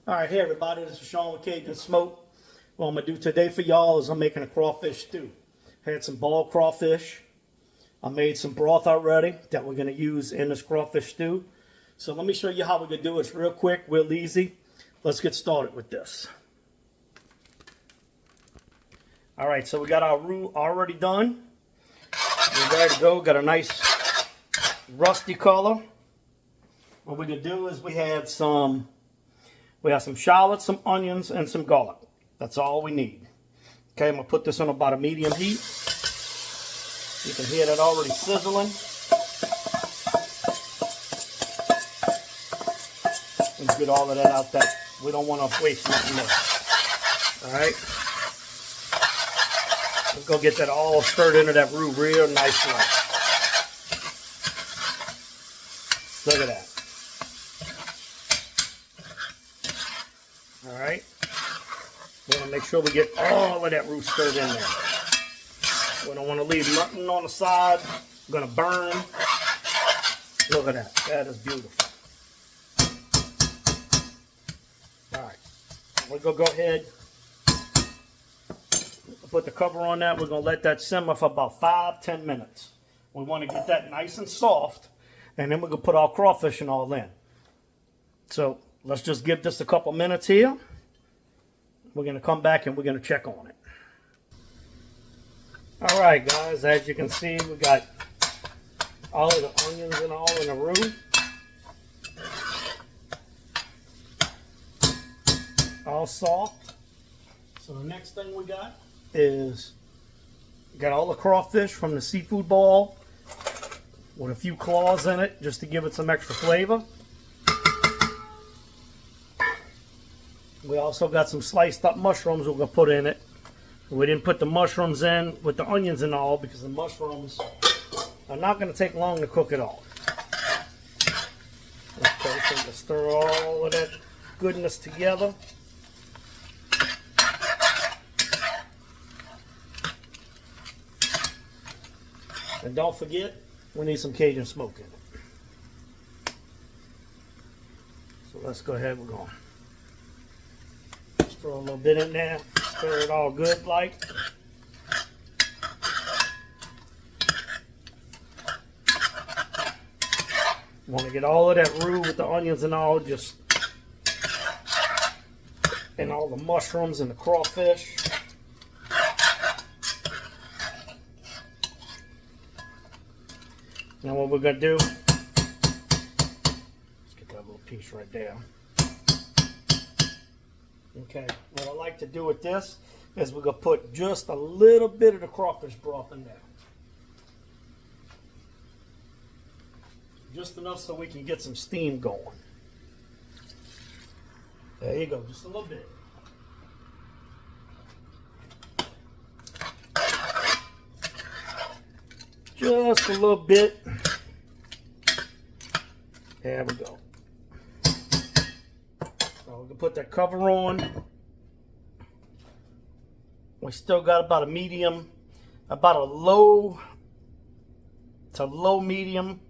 All right, hey everybody, this is Sean with Cajun Smoke. What I'm gonna do today for y'all is I'm making a crawfish stew. Had some boiled crawfish. I made some broth already that we're gonna use in this crawfish stew. So let me show you how we're gonna do it. It's real quick, real easy. Let's get started with this. All right, so we got our roux already done. We're ready to go. Got a nice rusty color. What we're gonna do is we have some shallots, some onions, and some garlic. That's all we need. Okay, I'm gonna put this on about a medium heat. You can hear that already sizzling. Let's get all of that out there. We don't want to waste nothing there. All right. Let's go get that all stirred into that roux real nicely. Look at that. All right. We want to make sure we get all of that roux stirred in there. We don't want to leave nothing on the side. It's going to burn. Look at that. That is beautiful. All right. We're going to go ahead. Put the cover on that. We're going to let that simmer for about 5-10 minutes. We want to get that nice and soft. And then we're going to put our crawfish and all in. So let's just give this a couple minutes here. We're going to come back and we're going to check on it. All right, guys. As you can see, we got all of the onions and all in the roux. All soft. So the next thing we got is all the crawfish from the seafood bowl with a few claws in it just to give it some extra flavor. We also got some sliced up mushrooms we're going to put in it. We didn't put the mushrooms in with the onions and all because the mushrooms are not going to take long to cook at all. Okay, so we'll stir all of that goodness together. And don't forget, we need some Cajun smoke in it. So let's go ahead, we're going to throw a little bit in there, stir it all good like. Want to get all of that roux with the onions and all, just, and all the mushrooms and the crawfish. Now what we're going to do, let's get that little piece right there. Okay, what I like to do with this is we're going to put just a little bit of the crawfish broth in there. Just enough so we can get some steam going. There you go, just a little bit. Just a little bit. There we go. So we can put that cover on. We still got about a medium, about a low to low medium.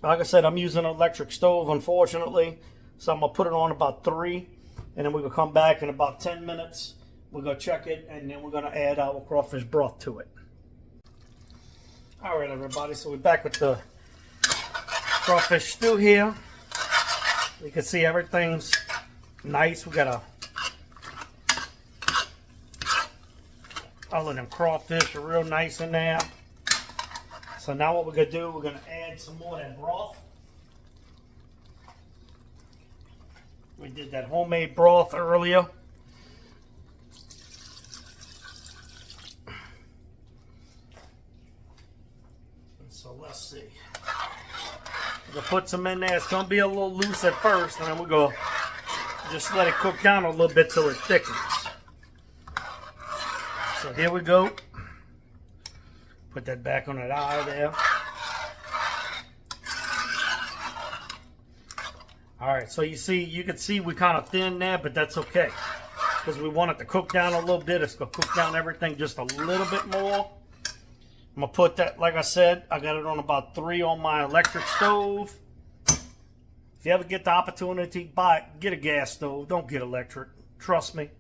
Like I said, I'm using an electric stove, unfortunately. So I'm going to put it on about 3. And then we're going to come back in about 10 minutes. We're going to check it. And then we're going to add our crawfish broth to it. All right, everybody. So we're back with the crawfish stew here. You can see everything's nice. We got all of them crawfish are real nice in there. So now what we're going to do, we're going to add some more of that broth. We did that homemade broth earlier. So let's see. We're going to put some in there. It's going to be a little loose at first, and then we're going to just let it cook down a little bit till it thickens. So here we go. Put that back on that eye there. All right, so you can see we kind of thin there, but that's okay. Because we want it to cook down a little bit. It's going to cook down everything just a little bit more. I'm going to put that, like I said, I got it on about 3 on my electric stove. If you ever get the opportunity, buy it. Get a gas stove. Don't get electric. Trust me.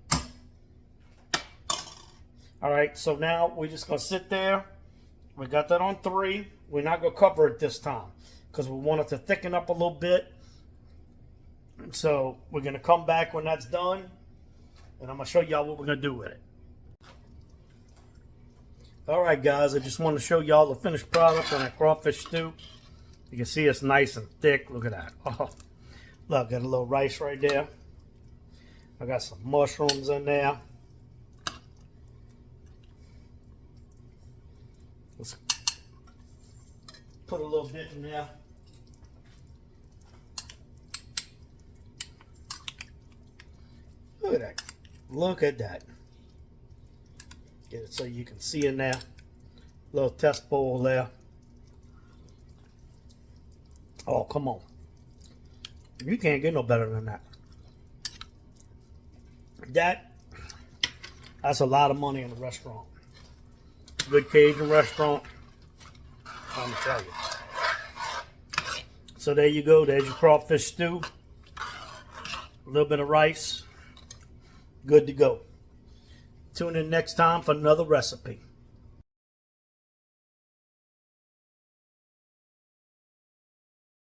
All right, so now we're just going to sit there. We got that on 3. We're not going to cover it this time because we want it to thicken up a little bit. So we're going to come back when that's done, and I'm going to show y'all what we're going to do with it. All right, guys, I just want to show y'all the finished product on that crawfish stew. You can see it's nice and thick. Look at that. Oh, look, got a little rice right there. I got some mushrooms in there. Let's put a little bit in there. Look at that. Look at that. Get it so you can see in there. Little test bowl there. Oh, come on. You can't get no better than that. That's a lot of money in a restaurant. Good Cajun restaurant. I'm gonna tell you. So there you go. There's your crawfish stew. A little bit of rice. Good to go. Tune in next time for another recipe.